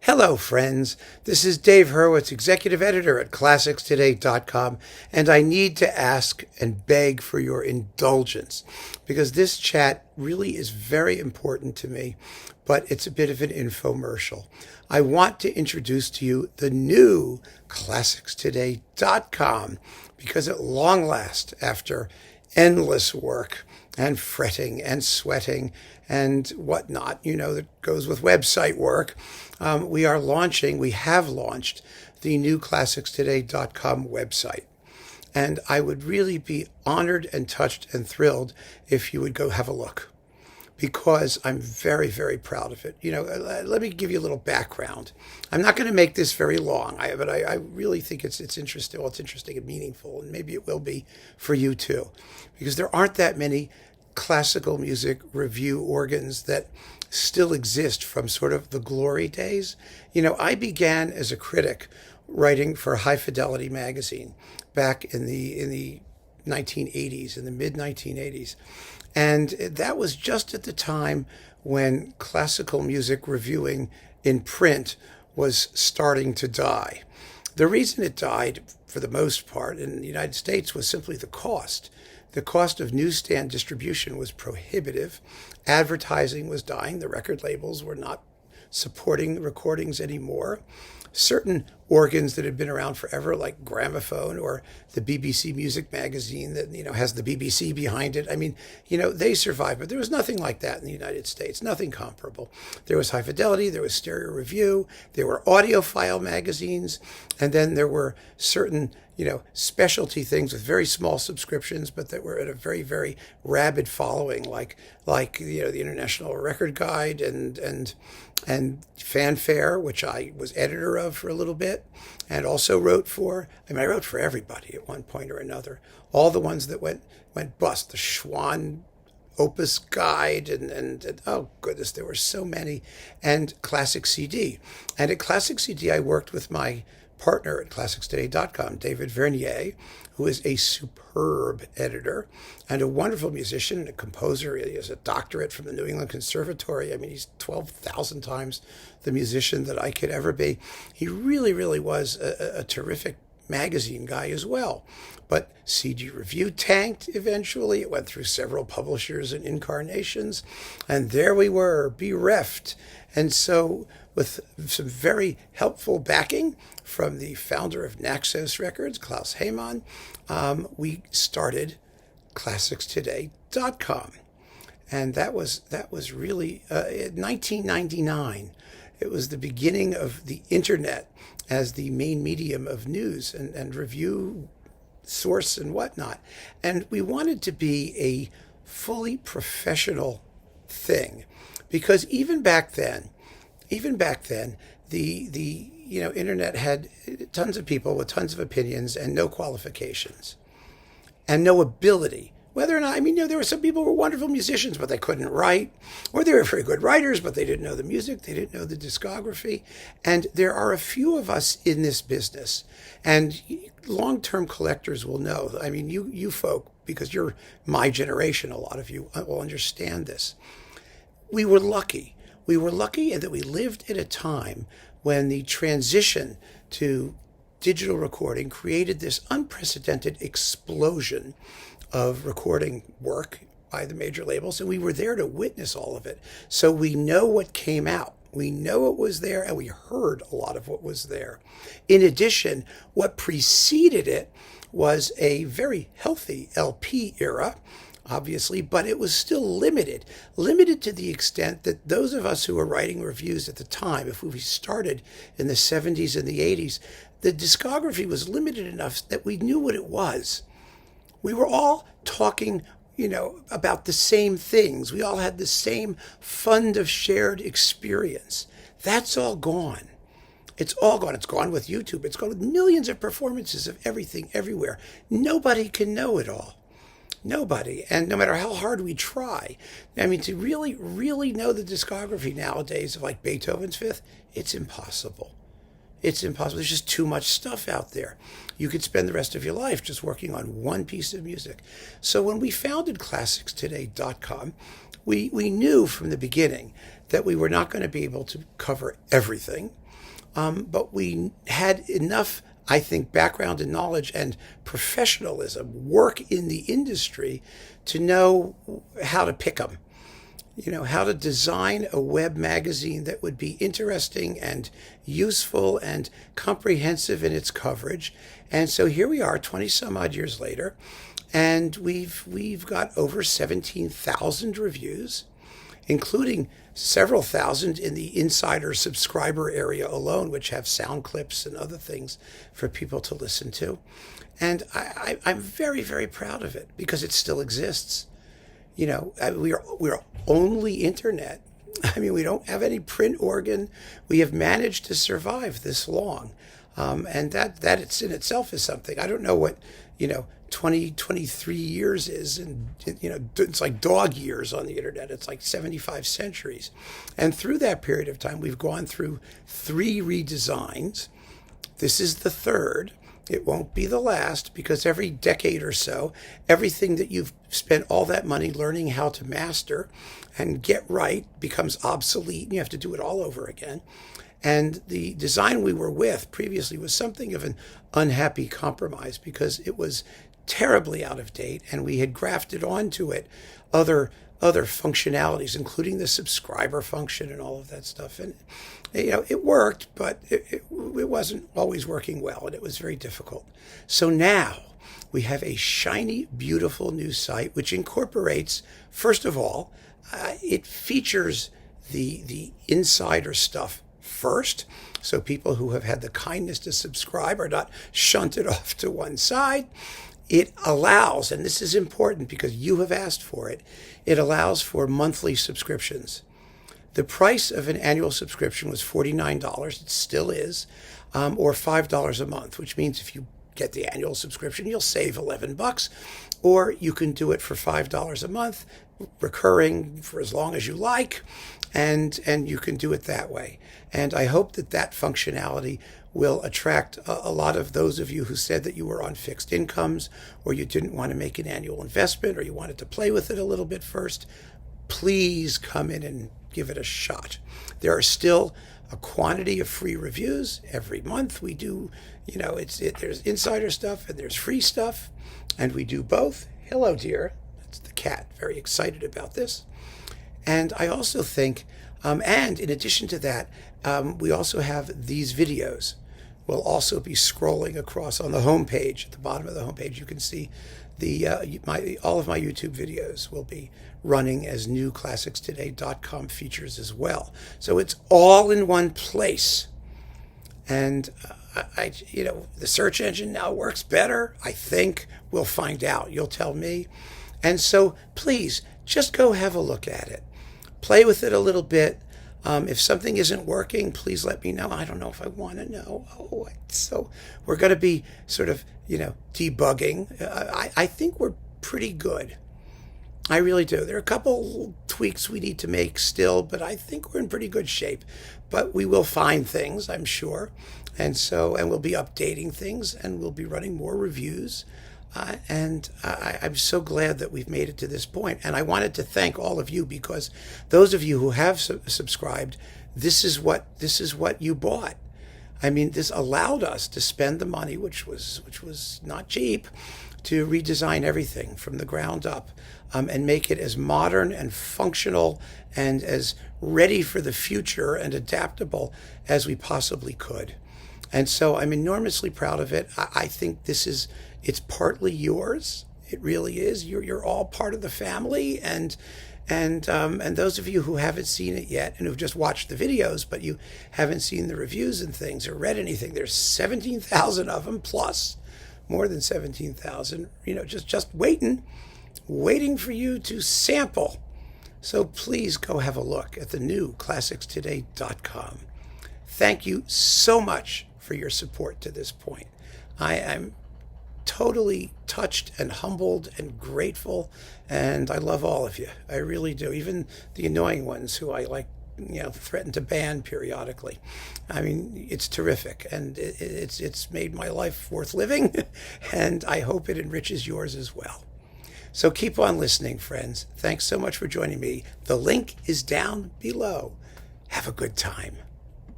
Hello, friends. This is Dave Hurwitz, executive editor at ClassicsToday.com, and I need to ask and beg for your indulgence because this chat really is very important to me, but it's a bit of an infomercial. I want to introduce to you the new ClassicsToday.com because at long last, after endless work and fretting and sweating and whatnot, that goes with website work, we have launched the new ClassicsToday.com website. And I would really be honored and touched and thrilled if you would go have a look, because I'm very, very proud of it. Let me give you a little background. I'm not going to make this very long, but I really think it's interesting. Well, it's interesting and meaningful, and maybe it will be for you too, because there aren't that many classical music review organs that still exist from sort of the glory days. I began as a critic writing for High Fidelity magazine back in the 1980s, in the mid 1980s. And that was just at the time when classical music reviewing in print was starting to die. The reason it died, for the most part, in the United States was simply the cost. The cost of newsstand distribution was prohibitive. Advertising was dying. The record labels were not supporting recordings anymore. Certain organs that had been around forever, like Gramophone or the BBC Music Magazine that has the BBC behind it, they survived, but there was nothing like that in the United States, nothing comparable. There was High Fidelity, there was Stereo Review, there were audiophile magazines, and then there were certain specialty things with very small subscriptions, but that were at a very, very rabid following, like the International Record Guide and Fanfare, which I was editor of for a little bit, and also wrote for. I wrote for everybody at one point or another. All the ones that went bust, the Schwann Opus Guide, and oh goodness, there were so many, and Classic CD. And at Classic CD, I worked with my partner at ClassicsToday.com, David Vernier, who is a superb editor and a wonderful musician and a composer. He has a doctorate from the New England Conservatory. He's 12,000 times the musician that I could ever be. He really, really was a terrific magazine guy as well. But CD Review tanked eventually. It went through several publishers and incarnations. And there we were, bereft. And so, with some very helpful backing from the founder of Naxos Records, Klaus Heymann, we started ClassicsToday.com. And that was really in 1999. It was the beginning of the internet as the main medium of news and review source and whatnot. And we wanted to be a fully professional thing, because even back then, the internet had tons of people with tons of opinions and no qualifications and no ability. Whether or not, there were some people who were wonderful musicians, but they couldn't write, or they were very good writers, but they didn't know the music, they didn't know the discography. And there are a few of us in this business, and long-term collectors will know. You folk, because you're my generation, a lot of you will understand this. We were lucky. We were lucky in that we lived at a time when the transition to digital recording created this unprecedented explosion of recording work by the major labels, and we were there to witness all of it. So we know what came out. We know it was there, and we heard a lot of what was there. In addition, what preceded it was a very healthy LP era, obviously, but it was still limited to the extent that those of us who were writing reviews at the time, if we started in the 70s and the 80s, the discography was limited enough that we knew what it was. We were all talking, about the same things. We all had the same fund of shared experience. That's all gone. It's all gone. It's gone with YouTube. It's gone with millions of performances of everything, everywhere. Nobody can know it all. Nobody. And no matter how hard we try, to really, really know the discography nowadays of like Beethoven's Fifth, it's impossible. It's impossible. There's just too much stuff out there. You could spend the rest of your life just working on one piece of music. So when we founded ClassicsToday.com, we knew from the beginning that we were not going to be able to cover everything, but we had enough, I think, background and knowledge and professionalism, work in the industry, to know how to pick them. How to design a web magazine that would be interesting and useful and comprehensive in its coverage. And so here we are, 20 some odd years later, and we've got over 17,000 reviews, including several thousand in the insider subscriber area alone, which have sound clips and other things for people to listen to. And I'm very, very proud of it because it still exists. We're only internet. We don't have any print organ. We have managed to survive this long. And that it's in itself is something. I don't know what, 23 years is. And, it's like dog years on the internet. It's like 75 centuries. And through that period of time, we've gone through 3 redesigns. This is the 3rd. It won't be the last, because every decade or so, everything that you've spent all that money learning how to master and get right becomes obsolete, and you have to do it all over again. And the design we were with previously was something of an unhappy compromise because it was terribly out of date, and we had grafted onto it other functionalities, including the subscriber function and all of that stuff. And it worked, but it wasn't always working well, and it was very difficult. So now we have a shiny, beautiful new site which incorporates, first of all, it features the insider stuff first, so people who have had the kindness to subscribe are not shunted off to one side. It allows, and this is important because you have asked for it, it allows for monthly subscriptions. The price of an annual subscription was $49, it still is, or $5 a month, which means if you get the annual subscription, you'll save $11, or you can do it for $5 a month, recurring for as long as you like, and you can do it that way. And I hope that functionality will attract a lot of those of you who said that you were on fixed incomes, or you didn't want to make an annual investment, or you wanted to play with it a little bit first. Please come in and give it a shot. There are still a quantity of free reviews every month. We do, there's insider stuff and there's free stuff, and we do both. Hello, dear. That's the cat. Very excited about this. And I also think, and in addition to that, we also have these videos. We'll also be scrolling across on the homepage. At the bottom of the homepage, you can see all of my YouTube videos will be running as new ClassicsToday.com features as well. So it's all in one place. And the search engine now works better. I think we'll find out. You'll tell me. And so please just go have a look at it. Play with it a little bit. If something isn't working, please let me know. I don't know if I want to know. So we're going to be sort of, debugging. I think we're pretty good. I really do. There are a couple tweaks we need to make still, but I think we're in pretty good shape. But we will find things, I'm sure. And we'll be updating things, and we'll be running more reviews. I'm so glad that we've made it to this point. And I wanted to thank all of you, because those of you who have subscribed, this is what you bought. This allowed us to spend the money, which was not cheap, to redesign everything from the ground up, and make it as modern and functional and as ready for the future and adaptable as we possibly could. And so I'm enormously proud of it. I think it's partly yours. It really is. You're all part of the family, and those of you who haven't seen it yet and who've just watched the videos, but you haven't seen the reviews and things or read anything, there's 17,000 of them, plus more than 17,000, just waiting for you to sample. So please go have a look at the new ClassicsToday.com. Thank you so much for your support to this point. I am totally touched and humbled and grateful, and I love all of you. I really do. Even the annoying ones who I threaten to ban periodically. It's terrific, and it's made my life worth living, and I hope it enriches yours as well. So keep on listening, friends. Thanks so much for joining me. The link is down below. Have a good time.